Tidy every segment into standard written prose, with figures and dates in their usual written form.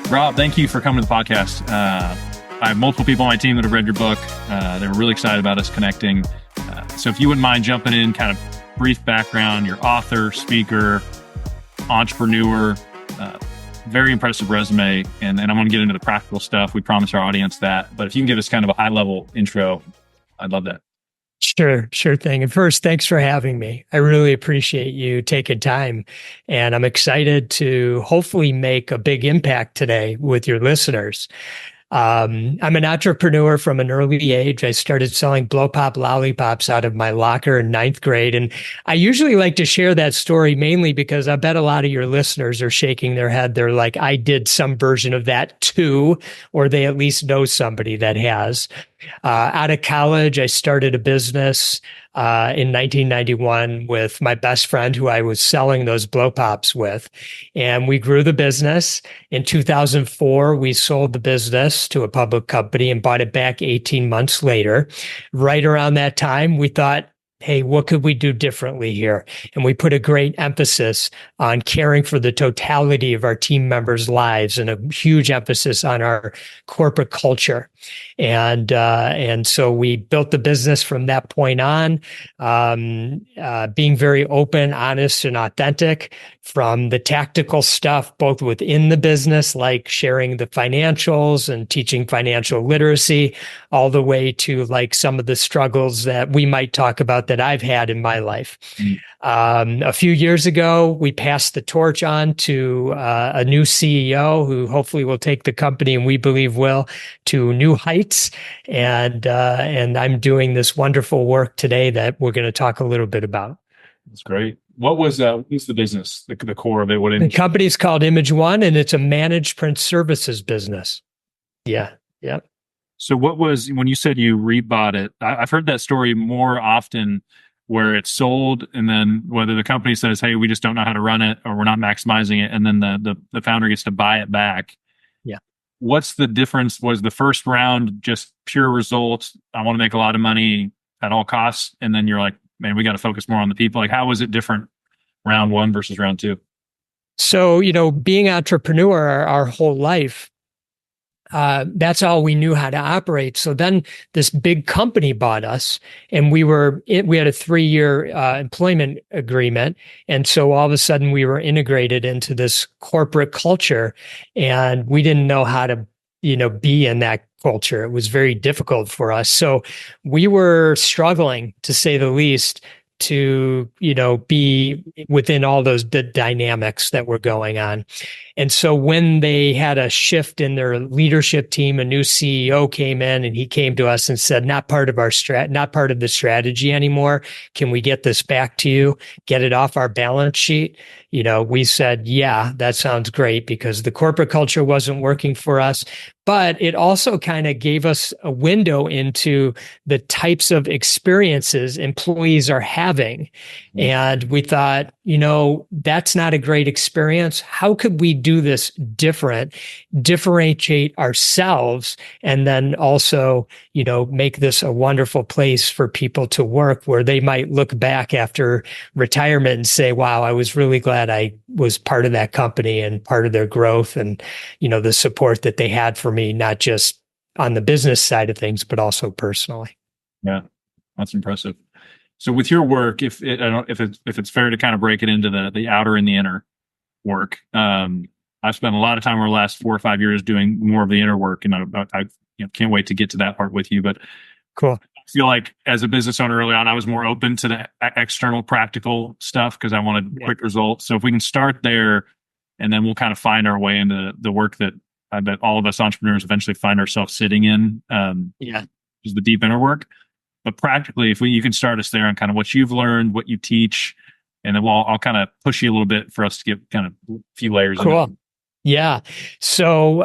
Rob, thank you for coming to the podcast. I have multiple people on my team that have read your book. They were really excited about us connecting. So if you wouldn't mind jumping in, kind of brief background, you're author, speaker, entrepreneur, very impressive resume. And I'm going to get into the practical stuff. We promise our audience that. But if you can give us kind of a high level intro, I'd love that. Sure thing. And first, thanks for having me. I really appreciate you taking time. And I'm excited to hopefully make a big impact today with your listeners. I'm an entrepreneur from an early age. I started selling blow pop lollipops out of my locker in ninth grade. And I usually like to share that story mainly because I bet a lot of your listeners are shaking their head. They're like, I did some version of that too, or they at least know somebody that has. Out of college, I started a business in 1991 with my best friend who I was selling those blow pops with. And we grew the business. In 2004, we sold the business to a public company and bought it back 18 months later. Right around that time, we thought, hey, what could we do differently here? And we put a great emphasis on caring for the totality of our team members' lives and a huge emphasis on our corporate culture. And so we built the business from that point on, being very open, honest, and authentic, from the tactical stuff, both within the business, like sharing the financials and teaching financial literacy, all the way to like some of the struggles that we might talk about that I've had in my life. A few years ago, we passed the torch on to a new CEO who hopefully will take the company, and we believe will, to new heights. And I'm doing this wonderful work today that we're going to talk a little bit about. That's great. What's the business, the core of it? The company is called Image One, and it's a managed print services business. Yeah. So what was, when you said you rebought it, I've heard that story more often where it's sold and then whether the company says, hey, we just don't know how to run it or we're not maximizing it. And then the founder gets to buy it back. Yeah. What's the difference? Was the first round just pure results? I want to make a lot of money at all costs. And then you're like, man, we got to focus more on the people. Like, how was it different round one versus round two? So, being entrepreneur our whole life, that's all we knew how to operate. So then this big company bought us, and we had a 3-year employment agreement. And so all of a sudden we were integrated into this corporate culture, and we didn't know how to, be in that culture. It was very difficult for us. So we were struggling, to say the least, to, be within all the dynamics that were going on. And so when they had a shift in their leadership team, a new CEO came in, and he came to us and said, not part of the strategy anymore. Can we get this back to you? Get it off our balance sheet? We said, yeah, that sounds great, because the corporate culture wasn't working for us. But it also kind of gave us a window into the types of experiences employees are having. And we thought, that's not a great experience. How could we do this differentiate ourselves, and then also, make this a wonderful place for people to work, where they might look back after retirement and say, wow, I was really glad I was part of that company and part of their growth, and, the support that they had for me, not just on the business side of things, but also personally. Yeah, that's impressive. So with your work, if it's fair to kind of break it into the outer and the inner work, I've spent a lot of time over the last 4 or 5 years doing more of the inner work, and I can't wait to get to that part with you. But cool. I feel like as a business owner early on, I was more open to the external practical stuff because I wanted quick results. So if we can start there, and then we'll kind of find our way into the work that I bet all of us entrepreneurs eventually find ourselves sitting in, is the deep inner work. But practically, you can start us there on kind of what you've learned, what you teach, and then I'll kind of push you a little bit for us to get kind of a few layers. Cool. Yeah. So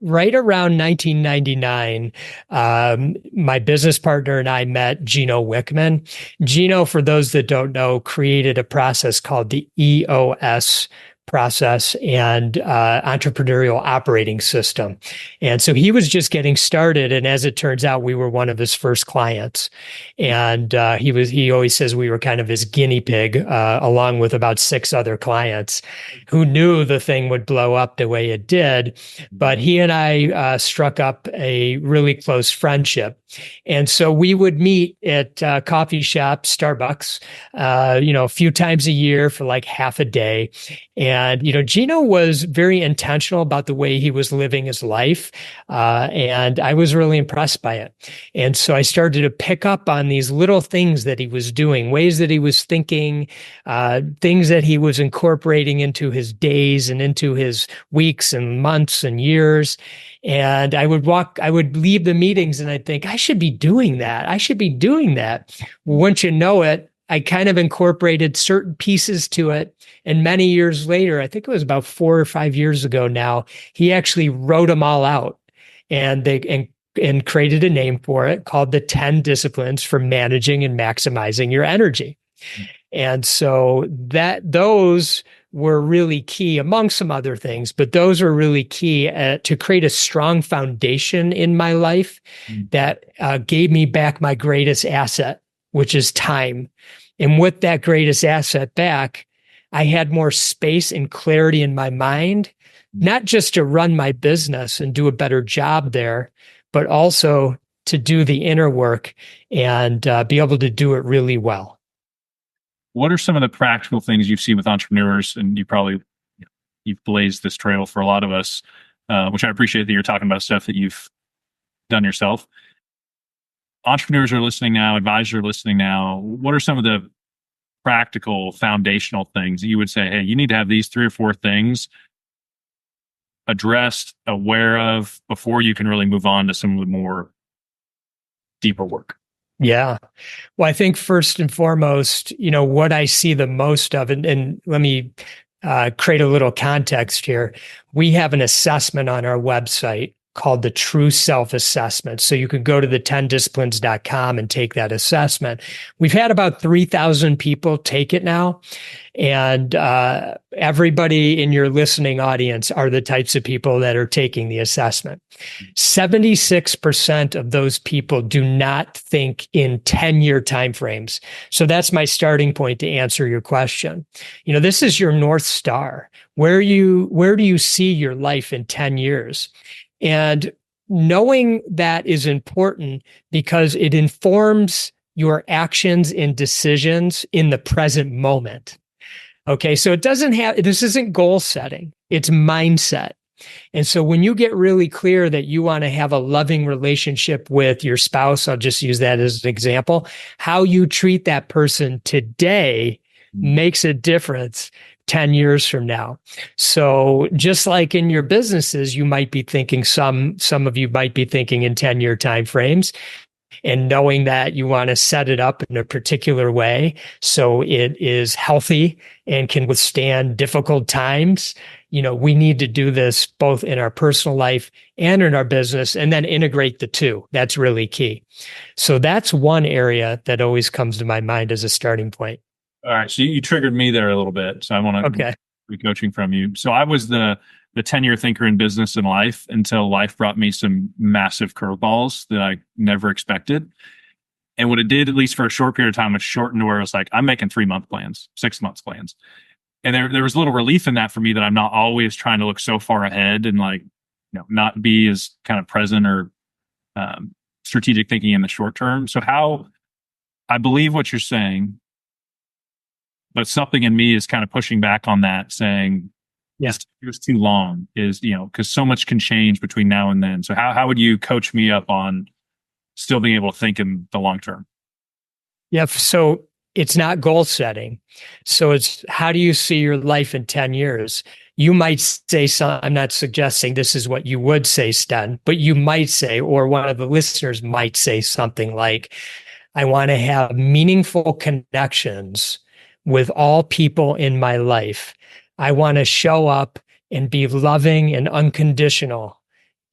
right around 1999, my business partner and I met Gino Wickman. Gino, for those that don't know, created a process called the EOS process and entrepreneurial operating system. And so he was just getting started. And as it turns out, we were one of his first clients. And he always says we were kind of his guinea pig, along with about 6 other clients who knew the thing would blow up the way it did. But he and I struck up a really close friendship. And so we would meet at coffee shop, Starbucks, a few times a year for like half a day. And, Gino was very intentional about the way he was living his life. And I was really impressed by it. And so I started to pick up on these little things that he was doing, ways that he was thinking, things that he was incorporating into his days and into his weeks and months and years. And I would leave the meetings and I'd think, I should be doing that. I should be doing that. Well, once you know it, I kind of incorporated certain pieces to it. And many years later, I think it was about 4 or 5 years ago now, he actually wrote them all out and created a name for it called the 10 Disciplines for Managing and Maximizing Your Energy. And so those were really key among some other things, but those were really key to create a strong foundation in my life that gave me back my greatest asset, which is time. And with that greatest asset back, I had more space and clarity in my mind, not just to run my business and do a better job there, but also to do the inner work and be able to do it really well. What are some of the practical things you've seen with entrepreneurs? And you've blazed this trail for a lot of us, which I appreciate that you're talking about stuff that you've done yourself. Entrepreneurs are listening now, advisors are listening now. What are some of the practical foundational things that you would say, hey, you need to have these 3 or 4 things addressed, aware of, before you can really move on to some of the more deeper work? Yeah. Well, I think first and foremost, what I see the most of, and let me create a little context here. We have an assessment on our website called the True Self Assessment. So you can go to the 10disciplines.com and take that assessment. We've had about 3,000 people take it now. And everybody in your listening audience are the types of people that are taking the assessment. 76% of those people do not think in 10-year timeframes. So that's my starting point to answer your question. This is your North Star. Where do you see your life in 10 years? And knowing that is important because it informs your actions and decisions in the present moment. Okay, so this isn't goal setting, it's mindset. And so when you get really clear that you want to have a loving relationship with your spouse, I'll just use that as an example, how you treat that person today makes a difference 10 years from now. So just like in your businesses, you might be thinking, some of you might be thinking in 10-year timeframes, and knowing that you want to set it up in a particular way so it is healthy and can withstand difficult times. We need to do this both in our personal life and in our business, and then integrate the two. That's really key. So that's one area that always comes to my mind as a starting point. All right. So you triggered me there a little bit. So I want to be coaching from you. So I was the 10-year thinker in business and life until life brought me some massive curveballs that I never expected. And what it did, at least for a short period of time, it shortened to where it was like, I'm making 3-month plans, 6-month plans. And there was a little relief in that for me, that I'm not always trying to look so far ahead and not be as kind of present or strategic thinking in the short term. So how I believe what you're saying, but something in me is kind of pushing back on that, saying, yes, it was too long, because so much can change between now and then. So how would you coach me up on still being able to think in the long term? Yeah. So it's not goal setting. So it's, how do you see your life in 10 years? You might say, I'm not suggesting this is what you would say, Sten, but you might say, or one of the listeners might say something like, I want to have meaningful connections with all people in my life. I want to show up and be loving and unconditional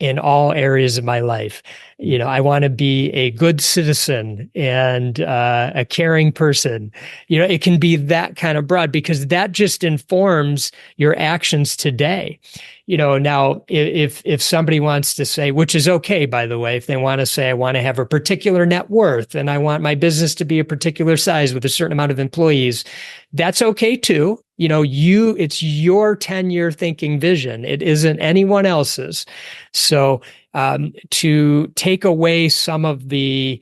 in all areas of my life. I want to be a good citizen and a caring person. It can be that kind of broad, because that just informs your actions today. Now if somebody wants to say, which is okay, by the way, if they want to say, I want to have a particular net worth and I want my business to be a particular size with a certain amount of employees, that's okay too. It's your 10-year thinking vision. It isn't anyone else's. So to take away some of the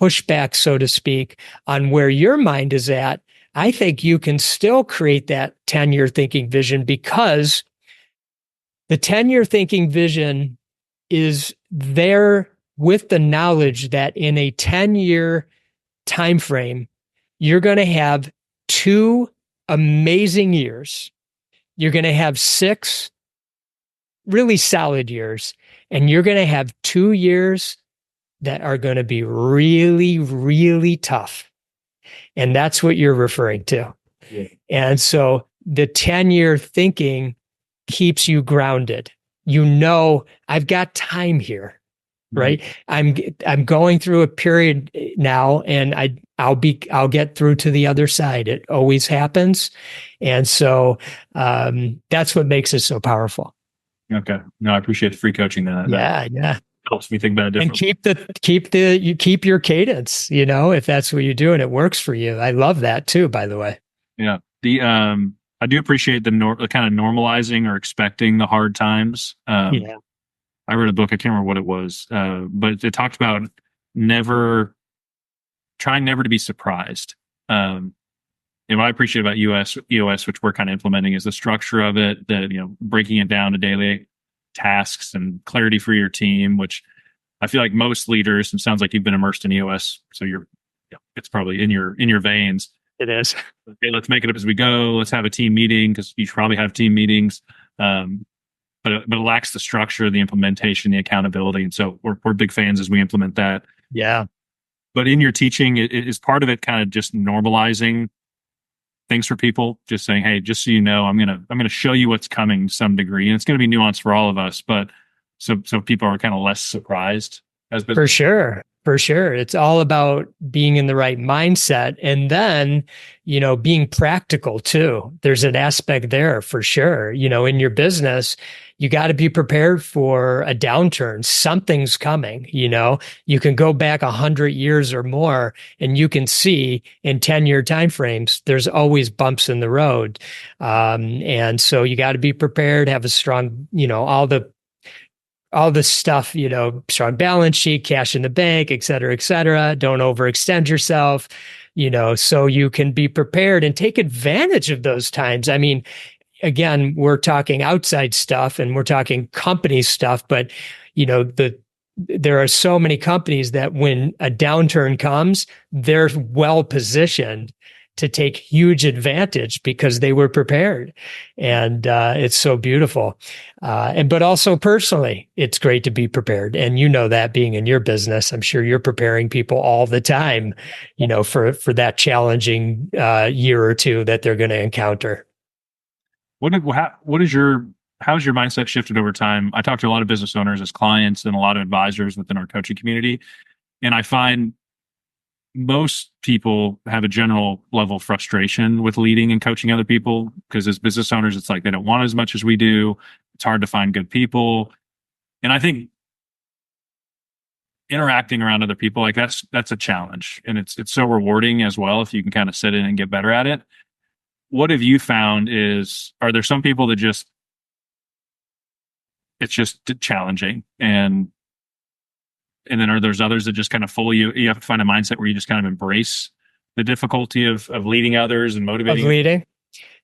pushback, so to speak, on where your mind is at, I think you can still create that 10-year thinking vision, because the 10-year thinking vision is there with the knowledge that in a 10-year time frame, you're going to have 2 amazing years. You're going to have 6 really solid years, and you're going to have 2 years that are going to be really, really tough. And that's what you're referring to. Yeah. And so the 10-year thinking keeps you grounded. I've got time here, right? I'm going through a period now, and I'll get through to the other side. It always happens. And so that's what makes it so powerful. Okay. No, I appreciate the free coaching. That helps me think about it differently. And keep your cadence, if that's what you do and it works for you. I love that too, by the way. Yeah. I do appreciate the kind of normalizing or expecting the hard times. I read a book, I can't remember what it was, but it talked about trying never to be surprised. And what I appreciate about EOS, which we're kind of implementing, is the structure of it, breaking it down to daily tasks and clarity for your team, which I feel like most leaders, and it sounds like you've been immersed in EOS, so it's probably in your veins. It is. Okay, let's make it up as we go. Let's have a team meeting, because you should probably have team meetings. But it lacks the structure, the implementation, the accountability. And so we're big fans as we implement that. Yeah. But in your teaching, is part of it kind of just normalizing things for people, just saying, hey, just so you know, I'm gonna show you what's coming to some degree. And it's gonna be nuanced for all of us, but so people are kind of less surprised as business. For sure. It's all about being in the right mindset, and then, being practical too. There's an aspect there for sure. In your business, you got to be prepared for a downturn. Something's coming. You can go back 100 years or more, and you can see in 10-year timeframes, there's always bumps in the road. And so you got to be prepared, have a strong, all the stuff, strong balance sheet, cash in the bank, et cetera, et cetera. Don't overextend yourself, so you can be prepared and take advantage of those times. I mean, again, we're talking outside stuff and we're talking company stuff, but, there are so many companies that when a downturn comes, they're well positioned to take huge advantage because they were prepared. And it's so beautiful. But also personally, it's great to be prepared. And that being in your business, I'm sure you're preparing people all the time, for that challenging year or two that they're going to encounter. How's your mindset shifted over time? I talk to a lot of business owners as clients and a lot of advisors within our coaching community. And I find most people have a general level of frustration with leading and coaching other people, because as business owners, it's like they don't want as much as we do. It's hard to find good people. And I think interacting around other people, like that's a challenge. And it's so rewarding as well if you can kind of sit in and get better at it. What have you found are there some people that it's just challenging, and then are there others that just kind of fully, you have to find a mindset where you just kind of embrace the difficulty of leading others and motivating? Of leading.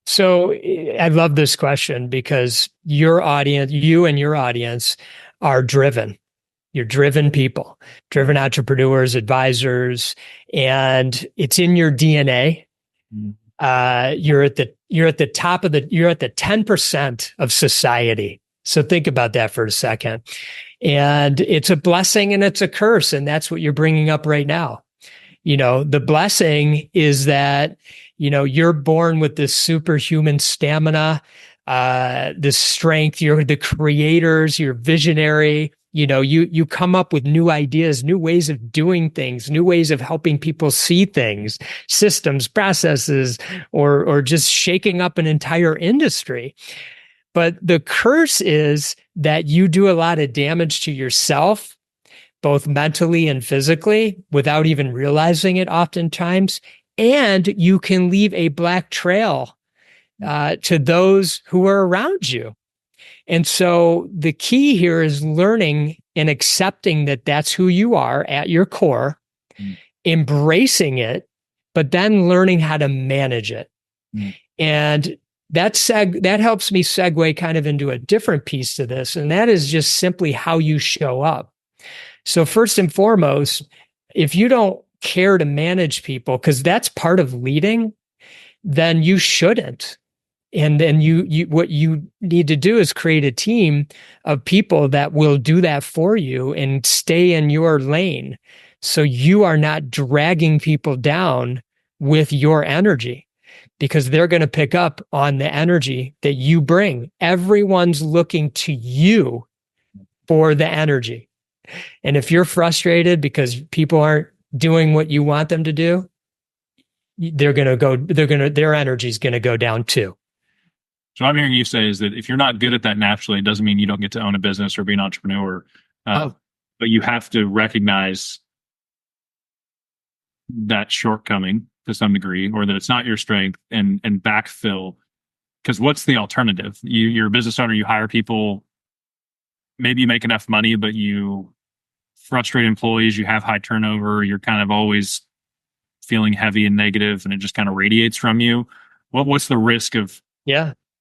So I love this question, because you and your audience are driven. You're driven people, driven entrepreneurs, advisors, and it's in your DNA. You're at the top of you're at the 10% of society. So think about that for a second. And it's a blessing and it's a curse. And that's what you're bringing up right now. The blessing is that, you're born with this superhuman stamina, the strength. You're the creators, you're visionary. You come up with new ideas, new ways of doing things, new ways of helping people see things, systems, processes, or just shaking up an entire industry. But the curse is that you do a lot of damage to yourself, both mentally and physically, without even realizing it oftentimes. And you can leave a black trail to those who are around you. And so the key here is learning and accepting that that's who you are at your core, embracing it, but then learning how to manage it. And that helps me segue kind of into a different piece to this. And that is just simply how you show up. So first and foremost, if you don't care to manage people, because that's part of leading, then you shouldn't. And then what you need to do is create a team of people that will do that for you and stay in your lane. So you are not dragging people down with your energy, because they're going to pick up on the energy that you bring. Everyone's looking to you for the energy. And if you're frustrated because people aren't doing what you want them to do, their energy is going to go down too. So what I'm hearing you say is that if you're not good at that naturally, it doesn't mean you don't get to own a business or be an entrepreneur. But you have to recognize that shortcoming to some degree, or that it's not your strength, and backfill. Because what's the alternative? You're a business owner, you hire people, maybe you make enough money, but you frustrate employees, you have high turnover, you're kind of always feeling heavy and negative, and it just kind of radiates from you. What's the risk of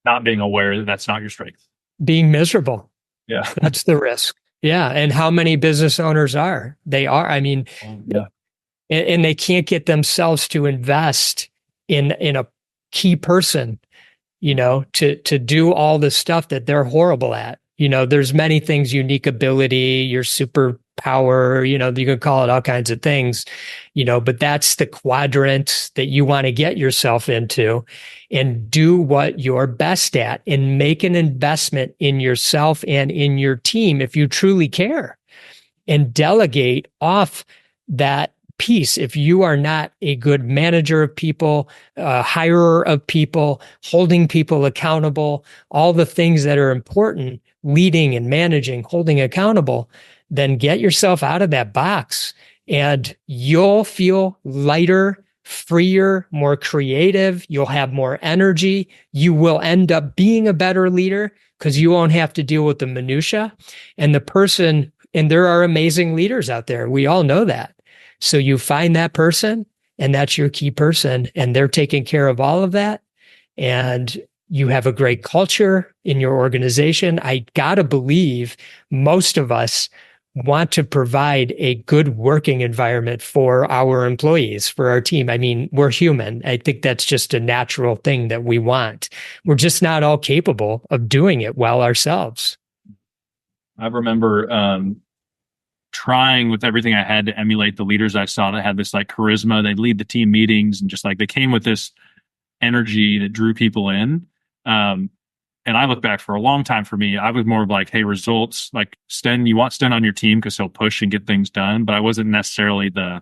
not being aware that that's not your strength? Being miserable. Yeah. That's the risk. Yeah. And how many business owners are? They are. I mean, and they can't get themselves to invest in a key person, to do all the stuff that they're horrible at. There's many things: unique ability, your superpower, you can call it all kinds of things, but that's the quadrant that you want to get yourself into, and do what you're best at, and make an investment in yourself and in your team if you truly care, and delegate off that piece. If you are not a good manager of people, hirer of people, holding people accountable, all the things that are important, leading and managing, holding accountable, then get yourself out of that box, and you'll feel lighter, freer, more creative. You'll have more energy. You will end up being a better leader because you won't have to deal with the minutia. And there are amazing leaders out there. We all know that. So you find that person, and that's your key person, and they're taking care of all of that. And you have a great culture in your organization. I gotta believe most of us want to provide a good working environment for our employees, for our team. I mean, we're human. I think that's just a natural thing that we want. We're just not all capable of doing it well ourselves. I remember trying with everything I had to emulate the leaders I saw that had this like charisma. They'd lead the team meetings, and just like they came with this energy that drew people in. And I look back, for a long time for me, I was more of like, hey, results, like Sten, you want Sten on your team because he'll push and get things done. But I wasn't necessarily the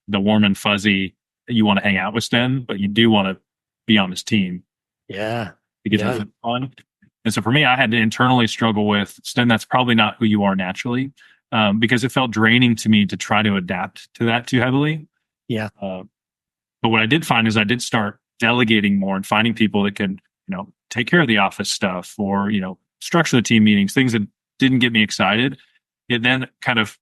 warm and fuzzy that you want to hang out with Sten, but you do want to be on his team. Yeah. To get that fun. And so for me, I had to internally struggle with, Sten, that's probably not who you are naturally, because it felt draining to me to try to adapt to that too heavily. Yeah. But what I did find is I did start delegating more and finding people that could, take care of the office stuff, or, structure the team meetings, things that didn't get me excited. It then kind of,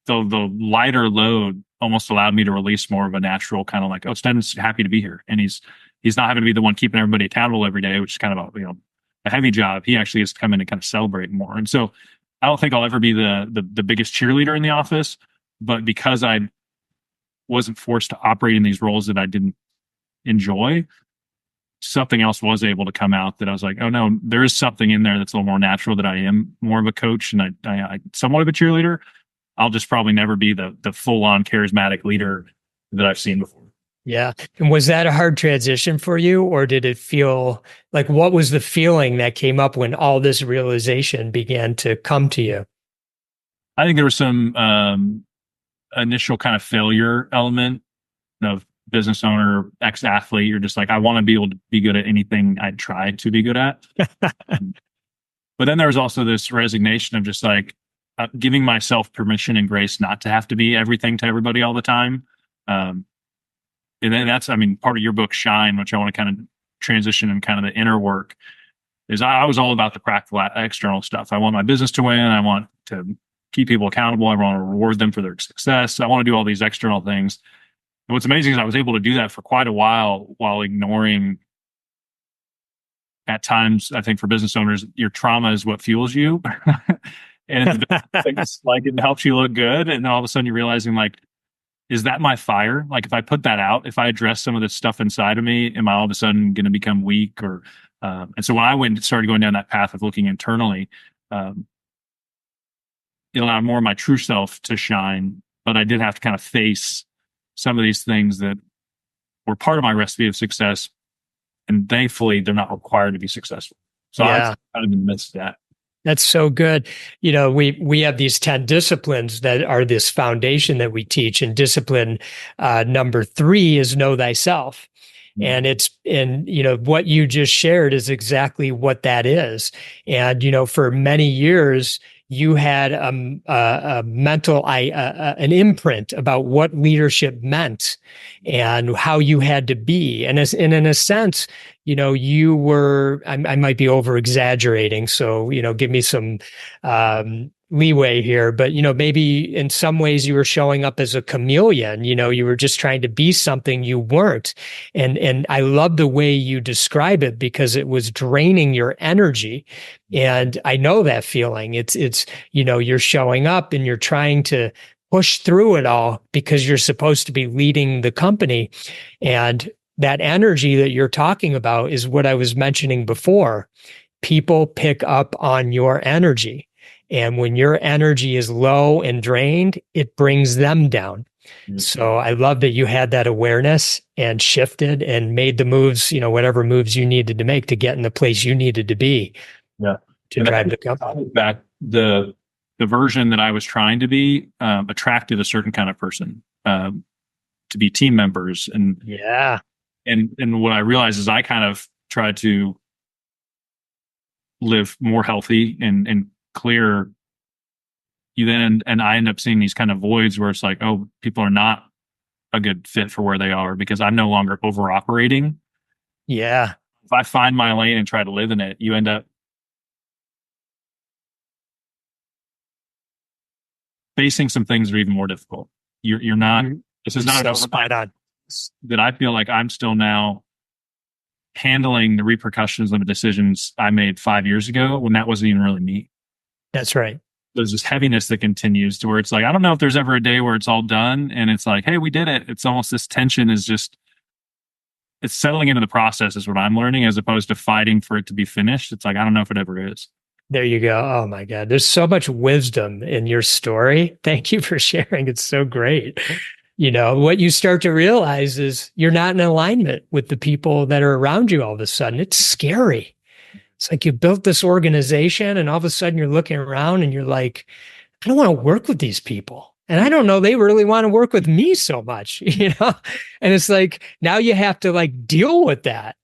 the lighter load almost allowed me to release more of a natural kind of like, oh, Sten's happy to be here. And he's not having to be the one keeping everybody accountable every day, which is kind of a heavy job. He actually has to come in and kind of celebrate more. And so I don't think I'll ever be the biggest cheerleader in the office, but because I wasn't forced to operate in these roles that I didn't enjoy, something else was able to come out that I was like, oh no, there is something in there that's a little more natural, that I am more of a coach and I somewhat of a cheerleader. I'll just probably never be the full on charismatic leader that I've seen before. Yeah. And was that a hard transition for you, or did it feel like, what was the feeling that came up when all this realization began to come to you? I think there was some initial kind of failure element of business owner, ex-athlete. You're just like, I want to be able to be good at anything I try to be good at. But then there was also this resignation of just like giving myself permission and grace not to have to be everything to everybody all the time. And then that's, I mean, part of your book, Shine, which I want to kind of transition and kind of the inner work, is I was all about the practical external stuff. I want my business to win. I want to keep people accountable. I want to reward them for their success. I want to do all these external things. And what's amazing is I was able to do that for quite a while ignoring, at times, I think for business owners, your trauma is what fuels you. And it's like it helps you look good. And then all of a sudden you're realizing, like, is that my fire? Like, if I put that out, if I address some of this stuff inside of me, am I all of a sudden going to become weak? Or and so when I started going down that path of looking internally, it allowed more of my true self to shine. But I did have to kind of face some of these things that were part of my recipe of success, and thankfully, they're not required to be successful. So Yeah. I kind of missed that. That's so good. You know, we have these 10 disciplines that are this foundation that we teach. And discipline number 3 is know thyself. And you know, what you just shared is exactly what that is. And, you know, for many years, you had a mental, an imprint about what leadership meant and how you had to be. And in a sense, you know, you were, I might be over exaggerating. So, you know, give me some leeway here, but, you know, maybe in some ways you were showing up as a chameleon. You know, you were just trying to be something you weren't. And I love the way you describe it, because it was draining your energy. And I know that feeling. It's, you know, you're showing up and you're trying to push through it all because you're supposed to be leading the company. And that energy that you're talking about is what I was mentioning before. People pick up on your energy. And when your energy is low and drained, it brings them down. Mm-hmm. So I love that you had that awareness and shifted and made the moves, you know, whatever moves you needed to make to get in the place you needed to be. Yeah. To drive the company. Back the version that I was trying to be attracted a certain kind of person to be team members. And yeah. And what I realized is I kind of tried to live more healthy and clear. You then, and I end up seeing these kind of voids where it's like, oh, people are not a good fit for where they are because I'm no longer over operating. Yeah. If I find my lane and try to live in it, you end up facing some things that are even more difficult. You're not, this is not spot on. That I feel like I'm still now handling the repercussions of the decisions I made 5 years ago when that wasn't even really me. That's right. There's this heaviness that continues to where it's like, I don't know if there's ever a day where it's all done and it's like, hey, we did it. It's almost this tension is just, it's settling into the process is what I'm learning as opposed to fighting for it to be finished. It's like, I don't know if it ever is. There you go. Oh my God. There's so much wisdom in your story. Thank you for sharing. It's so great. You know, what you start to realize is you're not in alignment with the people that are around you all of a sudden. It's scary. It's like you built this organization and all of a sudden you're looking around and you're like, I don't want to work with these people. And I don't know, they really want to work with me so much, you know? And it's like, now you have to like deal with that.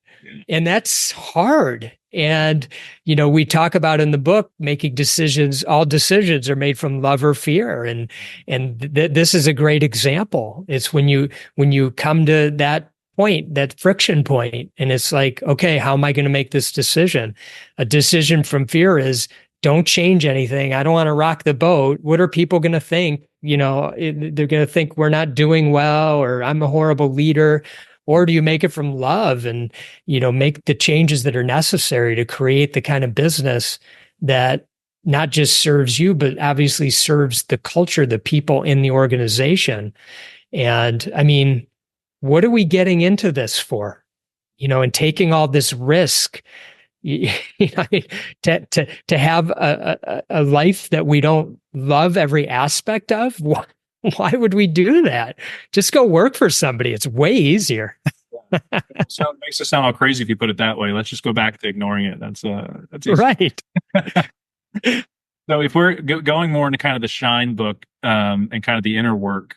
And that's hard. And, you know, we talk about in the book, making decisions, all decisions are made from love or fear. And this is a great example. It's when you come to that point, that friction point, and it's like, okay, how am I going to make this decision? A decision from fear is don't change anything. I don't want to rock the boat. What are people going to think? You know, they're going to think we're not doing well, or I'm a horrible leader. Or do you make it from love and, you know, make the changes that are necessary to create the kind of business that not just serves you, but obviously serves the culture, the people in the organization. And I mean, what are we getting into this for? You know, and taking all this risk, you know, to have a life that we don't love every aspect of. Why would we do that? Just go work for somebody. It's way easier. So it makes it sound all crazy if you put it that way. Let's just go back to ignoring it. That's easy. Right. So if we're going more into kind of the Shine book and kind of the inner work,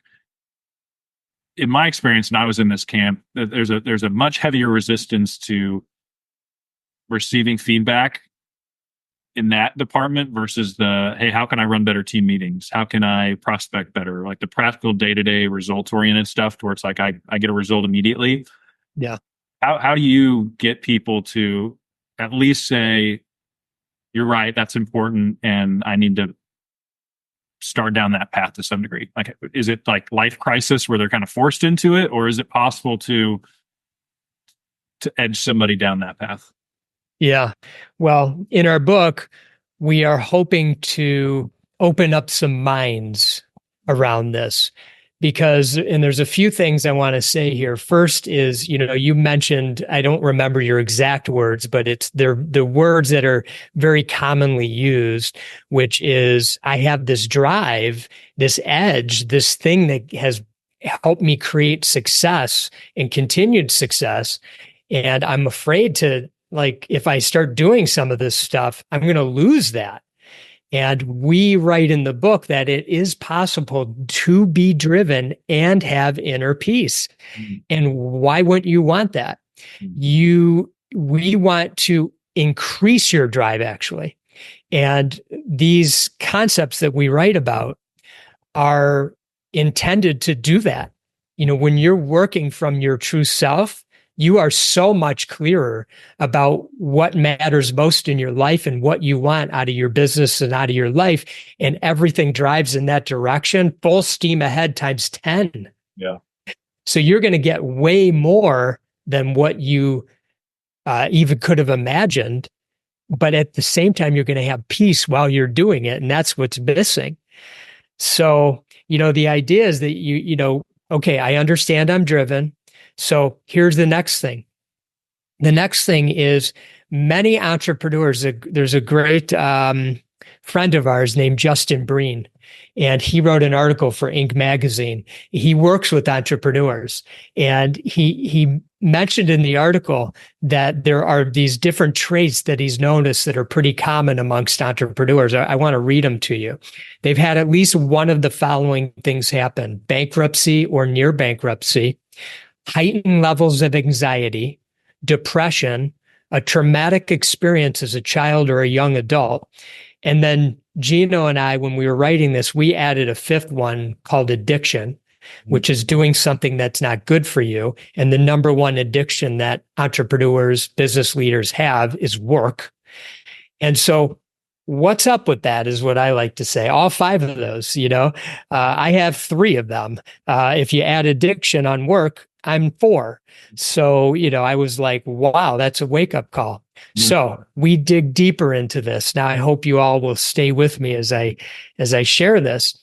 in my experience, and I was in this camp, there's a much heavier resistance to receiving feedback in that department versus the, hey, how can I run better team meetings? How can I prospect better? Like the practical day-to-day results oriented stuff where it's like I get a result immediately. Yeah. How do you get people to at least say, you're right, that's important, and I need to start down that path to some degree? Like, is it like life crisis where they're kind of forced into it, or is it possible to edge somebody down that path? Yeah. Well, in our book, we are hoping to open up some minds around this because, and there's a few things I want to say here. First is, you mentioned, I don't remember your exact words, but they're the words that are very commonly used, which is, I have this drive, this edge, this thing that has helped me create success and continued success. And I'm afraid to, like, if I start doing some of this stuff, I'm going to lose that. And we write in the book that it is possible to be driven and have inner peace. Mm-hmm. And why wouldn't you want that? Mm-hmm. We want to increase your drive, actually. And these concepts that we write about are intended to do that. When you're working from your true self, you are so much clearer about what matters most in your life and what you want out of your business and out of your life. And everything drives in that direction, full steam ahead times 10. Yeah. So you're going to get way more than what you even could have imagined. But at the same time, you're going to have peace while you're doing it. And that's what's missing. So, the idea is that okay, I understand I'm driven. So here's the next thing. The next thing is many entrepreneurs. There's a great friend of ours named Justin Breen, and he wrote an article for Inc. magazine. He works with entrepreneurs, and he mentioned in the article that there are these different traits that he's noticed that are pretty common amongst entrepreneurs. I want to read them to you. They've had at least one of the following things happen: bankruptcy or near bankruptcy, heightened levels of anxiety, depression, a traumatic experience as a child or a young adult. And then Gino and I, when we were writing this, we added a fifth one called addiction, which is doing something that's not good for you. And the number one addiction that entrepreneurs, business leaders have is work. And so what's up with that is what I like to say. All five of those, I have three of them. If you add addiction on work, I'm 4. So, I was like, wow, that's a wake-up call. Mm-hmm. So we dig deeper into this. Now, I hope you all will stay with me as I share this.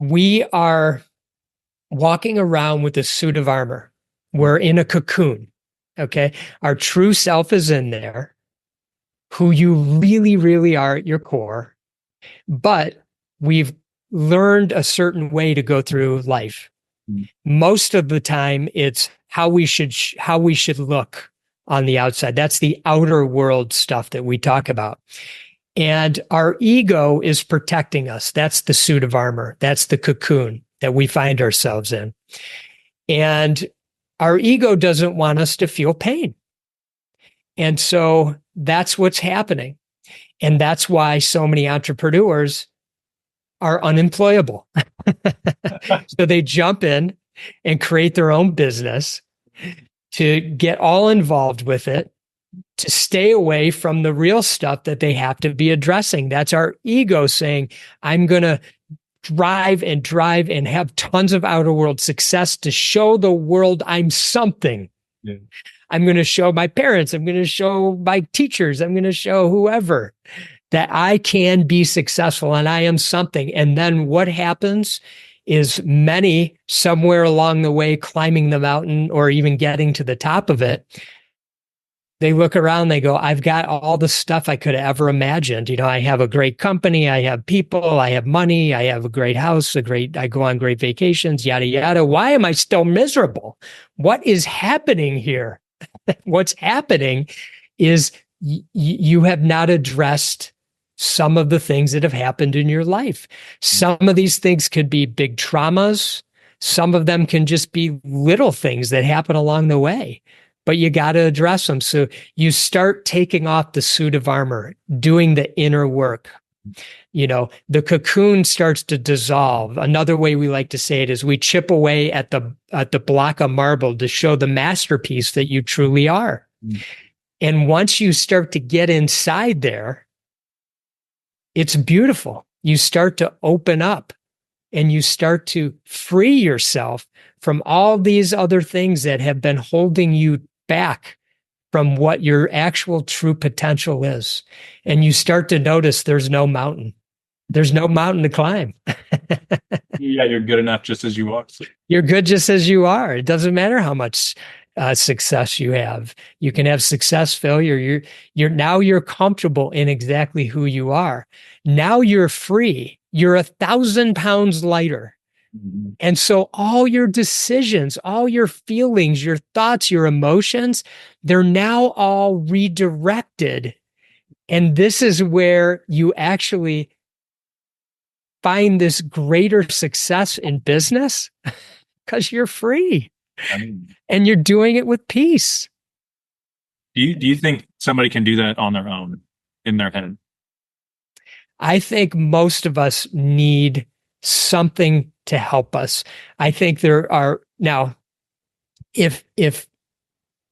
We are walking around with a suit of armor. We're in a cocoon, okay? Our true self is in there, who you really, really are at your core. But we've learned a certain way to go through life. Most of the time, it's how we should look on the outside. That's the outer world stuff that we talk about. And our ego is protecting us. That's the suit of armor. That's the cocoon that we find ourselves in. And our ego doesn't want us to feel pain. And so that's what's happening. And that's why so many entrepreneurs are unemployable. So they jump in and create their own business to get all involved with it, to stay away from the real stuff that they have to be addressing. That's our ego saying, I'm going to drive and have tons of outer world success to show the world I'm something. Yeah. I'm going to show my parents. I'm going to show my teachers. I'm going to show whoever that I can be successful and I am something. And then what happens is many somewhere along the way climbing the mountain or even getting to the top of it They look around, they go, I've got all the stuff I could have ever imagined. I have a great company, I have people, I have money, I have a great house, I go on great vacations, yada, yada. Why am I still miserable? What is happening here? What's happening is you have not addressed some of the things that have happened in your life. Some of these things could be big traumas. Some of them can just be little things that happen along the way, but you got to address them. So you start taking off the suit of armor, doing the inner work. The cocoon starts to dissolve. Another way we like to say it is we chip away at the block of marble to show the masterpiece that you truly are. Mm. And once you start to get inside there, it's beautiful. You start to open up and you start to free yourself from all these other things that have been holding you back from what your actual true potential is. And you start to notice there's no mountain. There's no mountain to climb. Yeah, you're good enough just as you are. You're good just as you are. It doesn't matter how much success you have. You can have success, failure. You're comfortable in exactly who you are. Now you're free. You're 1,000 pounds lighter. Mm-hmm. And so all your decisions, all your feelings, your thoughts, your emotions, they're now all redirected. And this is where you actually find this greater success in business because you're free. And you're doing it with peace. Do you think somebody can do that on their own in their head? I think most of us need something to help us. I think there are now, if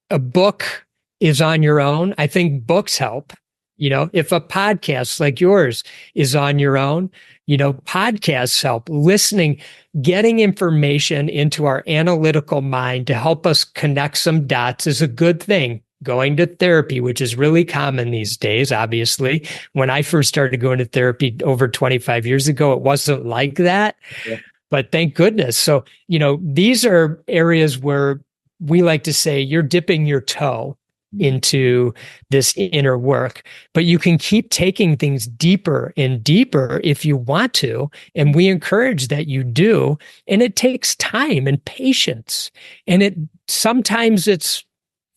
a book is on your own, I think books help. If a podcast like yours is on your own, podcasts help. Listening, getting information into our analytical mind to help us connect some dots is a good thing. Going to therapy, which is really common these days, obviously. When I first started going to therapy over 25 years ago, it wasn't like that. Yeah. But thank goodness. So, these are areas where we like to say you're dipping your toe into this inner work, but you can keep taking things deeper and deeper if you want to. And we encourage that you do. And it takes time and patience. And sometimes it's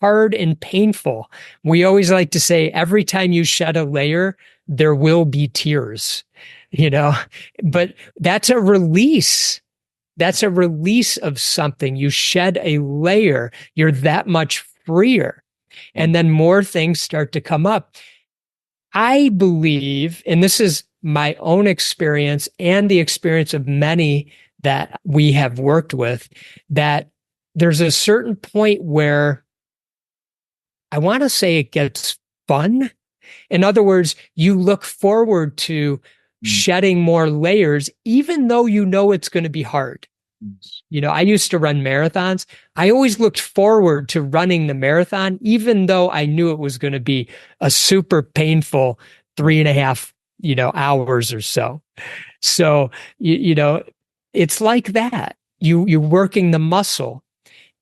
hard and painful. We always like to say every time you shed a layer, there will be tears, but that's a release. That's a release of something. You shed a layer, you're that much freer. And then more things start to come up. I believe, and this is my own experience and the experience of many that we have worked with, that there's a certain point where I want to say it gets fun. In other words, you look forward to shedding more layers, even though it's going to be hard. I used to run marathons. I always looked forward to running the marathon, even though I knew it was going to be a super painful 3.5, hours or so. So, it's like that. You're working the muscle.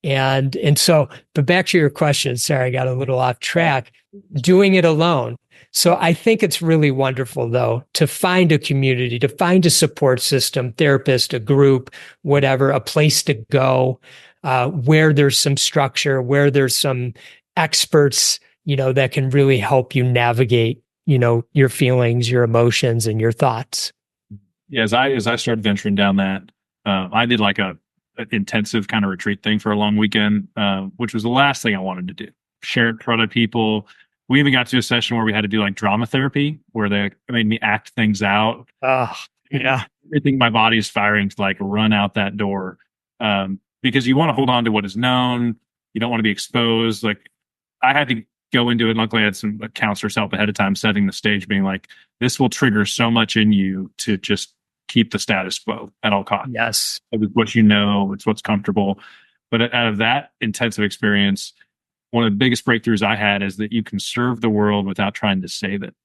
And so, but back to your question, sorry, I got a little off track, doing it alone. So I think it's really wonderful, though, to find a community, to find a support system, therapist, a group, whatever, a place to go, where there's some structure, where there's some experts, that can really help you navigate, your feelings, your emotions, and your thoughts. Yeah, as I started venturing down that, I did like an intensive kind of retreat thing for a long weekend, which was the last thing I wanted to do. Share it in front of people. We even got to a session where we had to do like drama therapy, where they made me act things out. Yeah. Everything my body is firing to like run out that door. Because you want to hold on to what is known. You don't want to be exposed. Like I had to go into it. Luckily I had some counselors help ahead of time, setting the stage, being like, this will trigger so much in you to just keep the status quo at all costs. Yes. It's what it's what's comfortable. But out of that intensive experience, one of the biggest breakthroughs I had is that you can serve the world without trying to save it.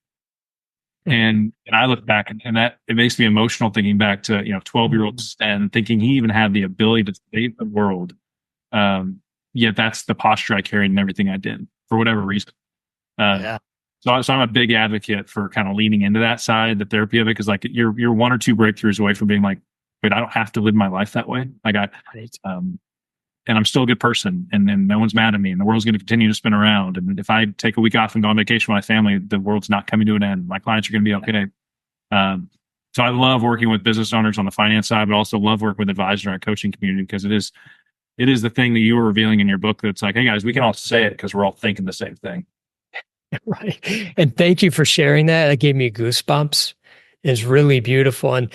And I look back and that it makes me emotional thinking back to 12-year-old Sten, thinking he even had the ability to save the world. Yet that's the posture I carried in everything I did. for whatever reason. Yeah. So I'm a big advocate for kind of leaning into that side, the therapy of it, because like you're one or two breakthroughs away from being like, wait, I don't have to live my life that way. And I'm still a good person, and no one's mad at me, and the world's going to continue to spin around. And if I take a week off and go on vacation with my family, the world's not coming to an end. My clients are going to be okay. So I love working with business owners on the finance side, but also love working with advisors and coaching community, because it is the thing that you were revealing in your book that's like, hey guys, we can all say it because we're all thinking the same thing. Right. And thank you for sharing that. That gave me goosebumps. It's really beautiful. And,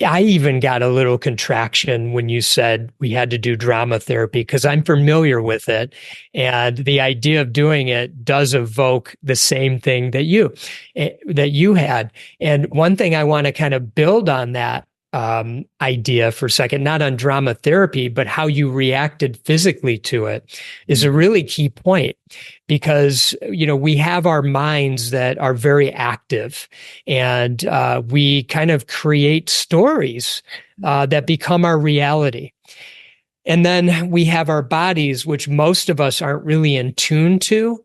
I even got a little contraction when you said we had to do drama therapy, because I'm familiar with it. And the idea of doing it does evoke the same thing that you had. And one thing I want to kind of build on that idea for a second, not on drama therapy, but how you reacted physically to it, is a really key point, because, we have our minds that are very active, and we kind of create stories that become our reality. And then we have our bodies, which most of us aren't really in tune to,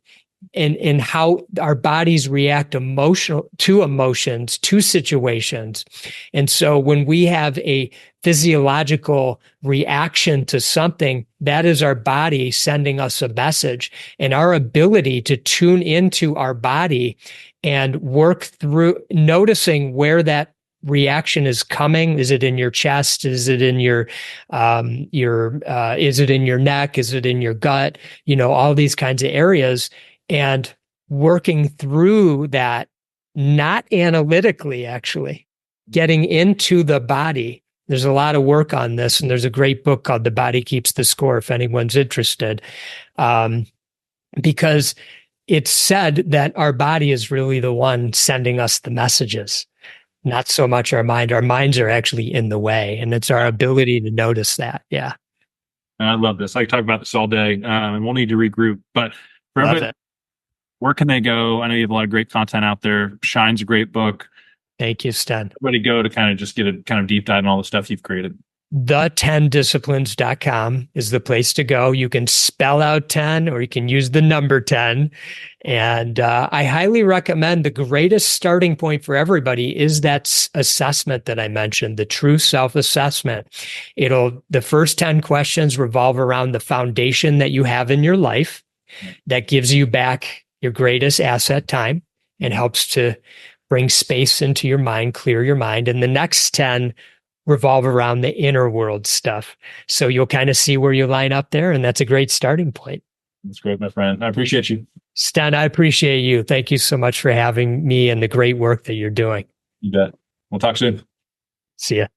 and how our bodies react to emotions, to situations. And so when we have a physiological reaction to something, that is our body sending us a message. And our ability to tune into our body and work through noticing where that reaction is coming. Is it in your chest? Is it in your is it in your neck? Is it in your gut? All these kinds of areas. And working through that, not analytically, actually, getting into the body. There's a lot of work on this, and there's a great book called The Body Keeps the Score, if anyone's interested, because it's said that our body is really the one sending us the messages, not so much our mind. Our minds are actually in the way, and it's our ability to notice that. Yeah. I love this. I could talk about this all day, and we'll need to regroup. But for everybody, where can they go? I know you have a lot of great content out there. Shine's a great book. Thank you, Sten. Everybody go to kind of just get a kind of deep dive in all the stuff you've created. The10disciplines.com is the place to go. You can spell out 10, or you can use the number 10. And I highly recommend, the greatest starting point for everybody is that assessment that I mentioned, the true self-assessment. The first 10 questions revolve around the foundation that you have in your life that gives you back your greatest asset, time, and helps to bring space into your mind, clear your mind. And the next 10 revolve around the inner world stuff. So you'll kind of see where you line up there. And that's a great starting point. That's great, my friend. I appreciate you. Sten, I appreciate you. Thank you so much for having me and the great work that you're doing. You bet. We'll talk soon. See ya.